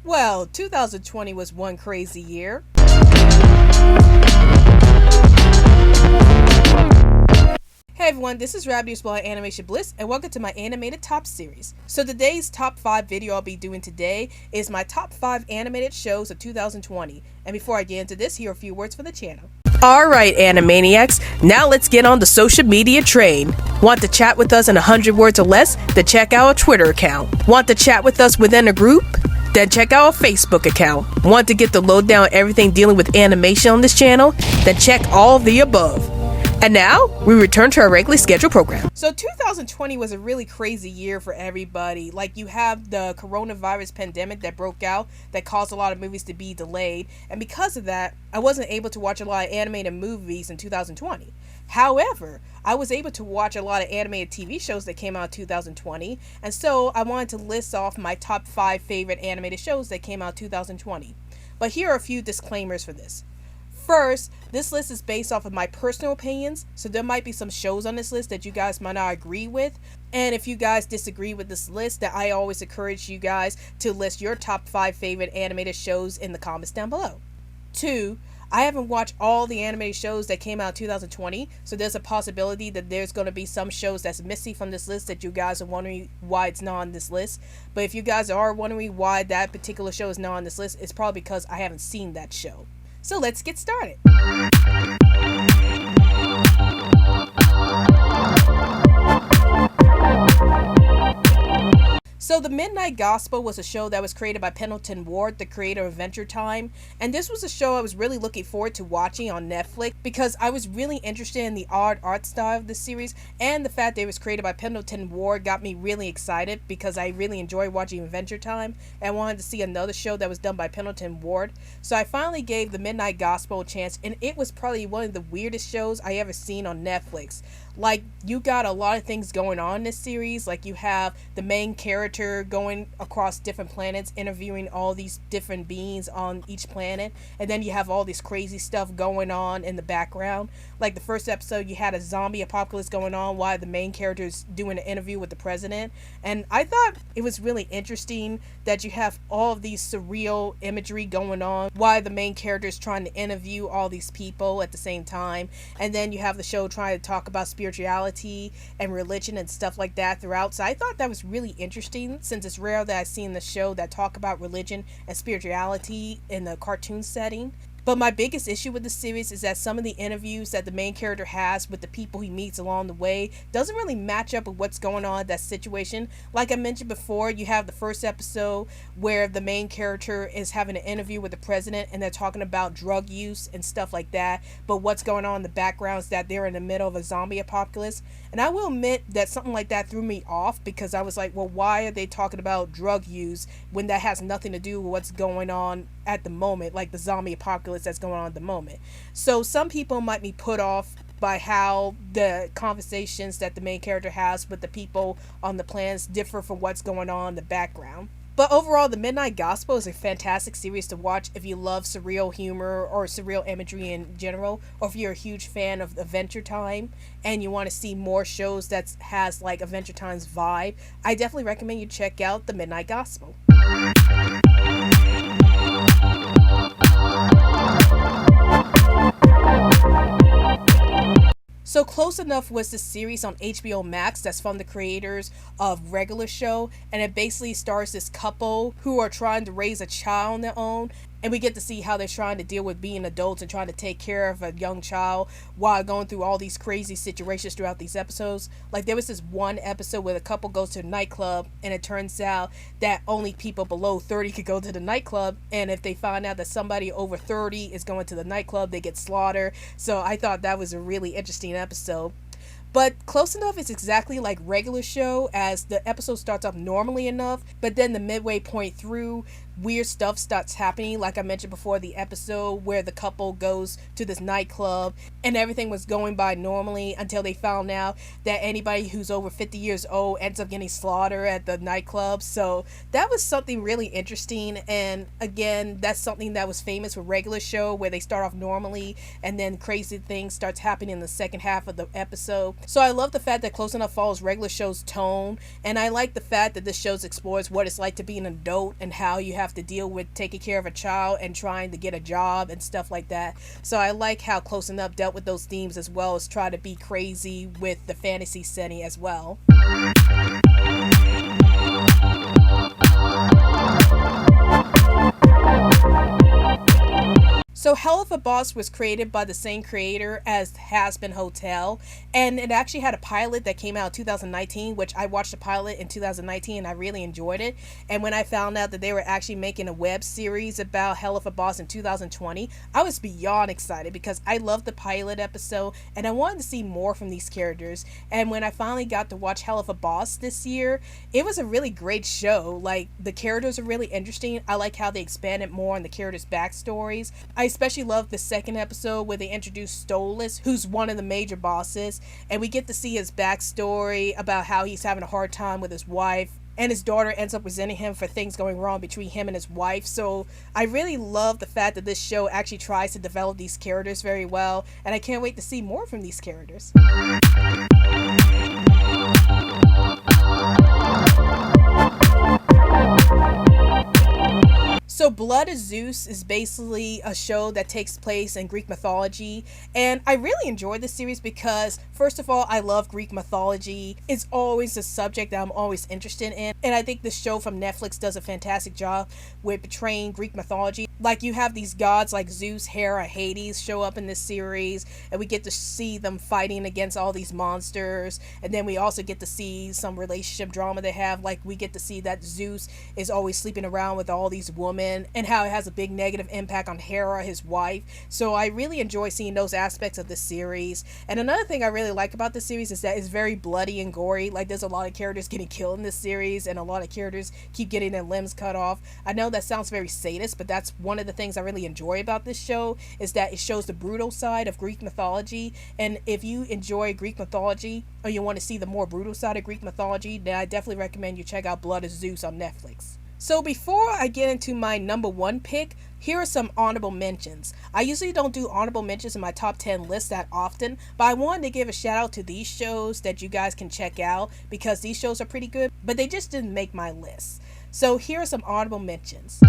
Well, 2020 was one crazy year. Hey everyone, this is Rabbit Explore Animation Bliss, and welcome to my animated top series. So today's top 5 video I'll be doing today is my top 5 animated shows of 2020. And before I get into this, here are a few words for the channel. Alright Animaniacs, now let's get on the social media train. Want to chat with us in 100 words or less? Then check out our Twitter account. Want to chat with us within a group? Then check out our Facebook account. Want to get the lowdown on everything dealing with animation on this channel? Then check all the above. And now, we return to our regularly scheduled program. So 2020 was a really crazy year for everybody. Like, you have the coronavirus pandemic that broke out that caused a lot of movies to be delayed. And because of that, I wasn't able to watch a lot of animated movies in 2020. However, I was able to watch a lot of animated TV shows that came out in 2020. And so I wanted to list off my top 5 favorite animated shows that came out in 2020. But here are a few disclaimers for this. First, this list is based off of my personal opinions, so there might be some shows on this list that you guys might not agree with. And if you guys disagree with this list, that I always encourage you guys to list your top 5 favorite animated shows in the comments down below. 2, I haven't watched all the animated shows that came out in 2020, so there's a possibility that there's going to be some shows that's missing from this list that you guys are wondering why it's not on this list. But if you guys are wondering why that particular show is not on this list, it's probably because I haven't seen that show. So let's get started. So The Midnight Gospel was a show that was created by Pendleton Ward, the creator of Adventure Time, and this was a show I was really looking forward to watching on Netflix because I was really interested in the odd art style of the series, and the fact that it was created by Pendleton Ward got me really excited because I really enjoy watching Adventure Time and wanted to see another show that was done by Pendleton Ward. So I finally gave The Midnight Gospel a chance, and it was probably one of the weirdest shows I ever seen on Netflix. Like, you got a lot of things going on in this series. Like, you have the main character going across different planets, interviewing all these different beings on each planet. And then you have all this crazy stuff going on in the background. Like, the first episode, you had a zombie apocalypse going on while the main character is doing an interview with the president. And I thought it was really interesting that you have all of these surreal imagery going on while the main character is trying to interview all these people at the same time. And then you have the show trying to talk about spirituality and religion and stuff like that throughout. So I thought that was really interesting, since it's rare that I've seen the show that talk about religion and spirituality in a cartoon setting. But my biggest issue with the series is that some of the interviews that the main character has with the people he meets along the way doesn't really match up with what's going on in that situation. Like I mentioned before, you have the first episode where the main character is having an interview with the president and they're talking about drug use and stuff like that. But what's going on in the background is that they're in the middle of a zombie apocalypse. And I will admit that something like that threw me off because I was like, well, why are they talking about drug use when that has nothing to do with what's going on at the moment, like the zombie apocalypse that's going on at the moment. So some people might be put off by how the conversations that the main character has with the people on the planets differ from what's going on in the background. But overall, The Midnight Gospel is a fantastic series to watch if you love surreal humor or surreal imagery in general, or if you're a huge fan of Adventure Time and you want to see more shows that has like Adventure Time's vibe. I definitely recommend you check out The Midnight Gospel. So Close Enough was the series on HBO Max that's from the creators of Regular Show, and it basically stars this couple who are trying to raise a child on their own, and we get to see how they're trying to deal with being adults and trying to take care of a young child while going through all these crazy situations throughout these episodes. Like, there was this one episode where the couple goes to a nightclub, and it turns out that only people below 30 could go to the nightclub, and if they find out that somebody over 30 is going to the nightclub, they get slaughtered. So I thought that was a really interesting episode. But Close Enough is exactly like Regular Show, as the episode starts off normally enough, but then the midway point through, weird stuff starts happening. Like I mentioned before, the episode where the couple goes to this nightclub and everything was going by normally until they found out that anybody who's over 50 years old ends up getting slaughtered at the nightclub. So that was something really interesting, and again, that's something that was famous with Regular Show, where they start off normally and then crazy things starts happening in the second half of the episode. So I love the fact that Close Enough follows Regular Show's tone, and I like the fact that this show explores what it's like to be an adult and how you have have to deal with taking care of a child and trying to get a job and stuff like that. So I like how Close Enough dealt with those themes as well as try to be crazy with the fantasy setting as well. So Helluva Boss was created by the same creator as Hazbin Hotel, and it actually had a pilot that came out in 2019, which I watched the pilot in 2019 and I really enjoyed it. And when I found out that they were actually making a web series about Helluva Boss in 2020, I was beyond excited because I loved the pilot episode and I wanted to see more from these characters. And when I finally got to watch Helluva Boss this year, it was a really great show. Like, the characters are really interesting. I like how they expanded more on the characters' backstories. I especially love the second episode where they introduce Stolas, who's one of the major bosses, and we get to see his backstory about how he's having a hard time with his wife, and his daughter ends up resenting him for things going wrong between him and his wife. So I really love the fact that this show actually tries to develop these characters very well, and I can't wait to see more from these characters. So Blood of Zeus is basically a show that takes place in Greek mythology, and I really enjoyed this series because, first of all, I love Greek mythology. It's always a subject that I'm always interested in, and I think the show from Netflix does a fantastic job with portraying Greek mythology. Like, you have these gods like Zeus, Hera, Hades show up in this series, and we get to see them fighting against all these monsters, and then we also get to see some relationship drama they have. Like, we get to see that Zeus is always sleeping around with all these women, and how it has a big negative impact on Hera, his wife. So I really enjoy seeing those aspects of the series. And another thing I really like about the series is that it's very bloody and gory. Like, there's a lot of characters getting killed in this series, and a lot of characters keep getting their limbs cut off. I know that sounds very sadist, but that's one of the things I really enjoy about this show, is that it shows the brutal side of Greek mythology. And if you enjoy Greek mythology, or you want to see the more brutal side of Greek mythology, then I definitely recommend you check out Blood of Zeus on Netflix. So before I get into my number one pick, here are some honorable mentions. I usually don't do honorable mentions in my top 10 list that often, but I wanted to give a shout out to these shows that you guys can check out because these shows are pretty good, but they just didn't make my list. So here are some honorable mentions.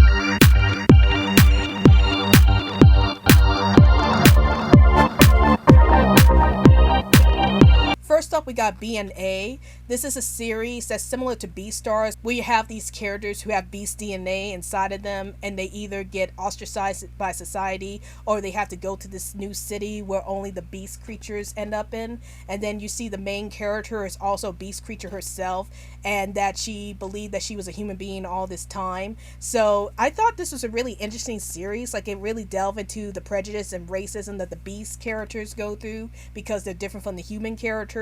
First up, we got BNA. This is a series that's similar to Beastars, where you have these characters who have beast DNA inside of them, and they either get ostracized by society or they have to go to this new city where only the beast creatures end up in. And then you see the main character is also a beast creature herself, and that she believed that she was a human being all this time. So I thought this was a really interesting series. Like, it really delved into the prejudice and racism that the beast characters go through because they're different from the human characters.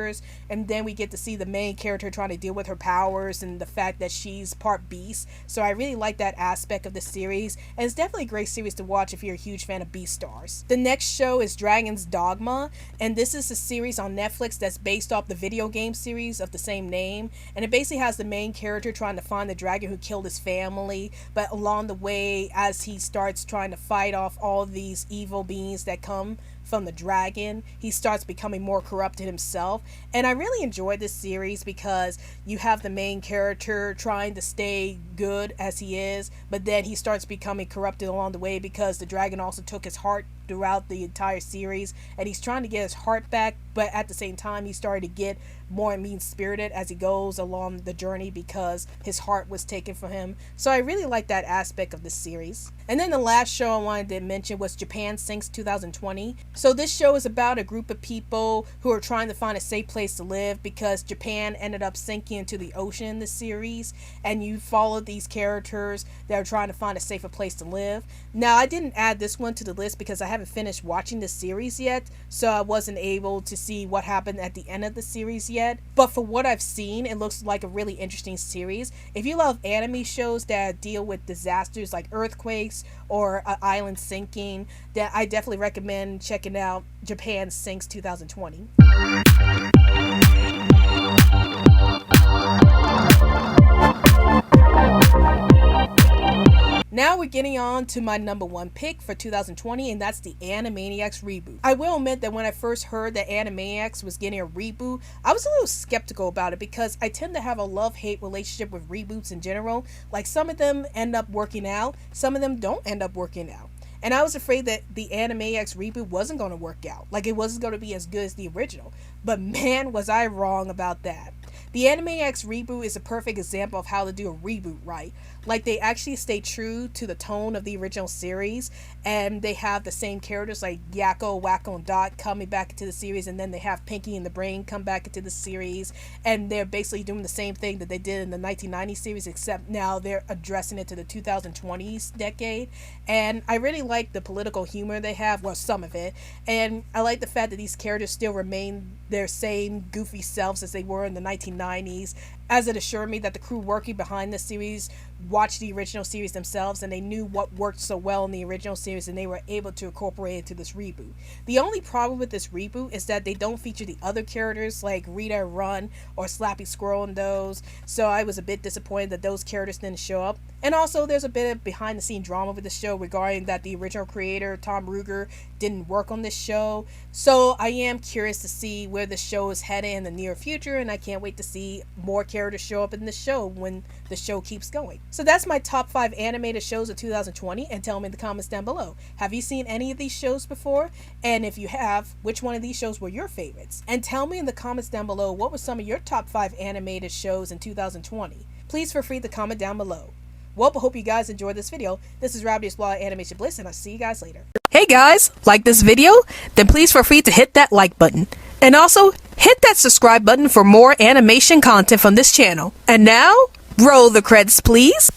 And then we get to see the main character trying to deal with her powers and the fact that she's part beast. So I really like that aspect of the series, and it's definitely a great series to watch if you're a huge fan of Beastars. The next show is Dragon's Dogma, and this is a series on Netflix that's based off the video game series of the same name, and it basically has the main character trying to find the dragon who killed his family, but along the way, as he starts trying to fight off all these evil beings that come from the dragon, he starts becoming more corrupted himself. And I really enjoyed this series because you have the main character trying to stay good as he is, but then he starts becoming corrupted along the way because the dragon also took his heart throughout the entire series, and he's trying to get his heart back, but at the same time he's starting to get more mean-spirited as he goes along the journey because his heart was taken from him. So I really like that aspect of the series. And then the last show I wanted to mention was Japan Sinks 2020. So this show is about a group of people who are trying to find a safe place to live because Japan ended up sinking into the ocean in the series, and you follow these characters that are trying to find a safer place to live. Now, I didn't add this one to the list because I haven't finished watching the series yet, so I wasn't able to see what happened at the end of the series yet. But for what I've seen, it looks like a really interesting series. If you love anime shows that deal with disasters like earthquakes or an island sinking, then I definitely recommend checking out Japan Sinks 2020. Now we're getting on to my number one pick for 2020, and that's the Animaniacs reboot. I will admit that when I first heard that Animaniacs was getting a reboot, I was a little skeptical about it because I tend to have a love-hate relationship with reboots in general. Like, some of them end up working out, some of them don't end up working out. And I was afraid that the Animaniacs reboot wasn't going to work out. Like, it wasn't going to be as good as the original. But man, was I wrong about that. The Animaniacs reboot is a perfect example of how to do a reboot right. Like, they actually stay true to the tone of the original series, and they have the same characters like Yakko, Wacko, and Dot coming back into the series, and then they have Pinky and the Brain come back into the series, and they're basically doing the same thing that they did in the 1990s series, except now they're addressing it to the 2020s decade. And I really like the political humor they have, well, some of it, and I like the fact that these characters still remain their same goofy selves as they were in the 1990s, as it assured me that the crew working behind the series watched the original series themselves, and they knew what worked so well in the original series, and they were able to incorporate it into this reboot. The only problem with this reboot is that they don't feature the other characters like Rita and Run or Slappy Squirrel in those, so I was a bit disappointed that those characters didn't show up. And also, there's a bit of behind the scene drama with the show regarding that the original creator, Tom Ruegger, didn't work on this show. So I am curious to see where the show is headed in the near future, and I can't wait to see more characters show up in the show when the show keeps going. So that's my top 5 animated shows of 2020, and tell me in the comments down below. Have you seen any of these shows before? And if you have, which one of these shows were your favorites? And tell me in the comments down below what were some of your top 5 animated shows in 2020. Please feel free to comment down below. Well, I hope you guys enjoyed this video. This is Robbie's Blog Animation Bliss, and I'll see you guys later. Hey guys, like this video? Then please feel free to hit that like button. And also, hit that subscribe button for more animation content from this channel. And now, roll the credits please.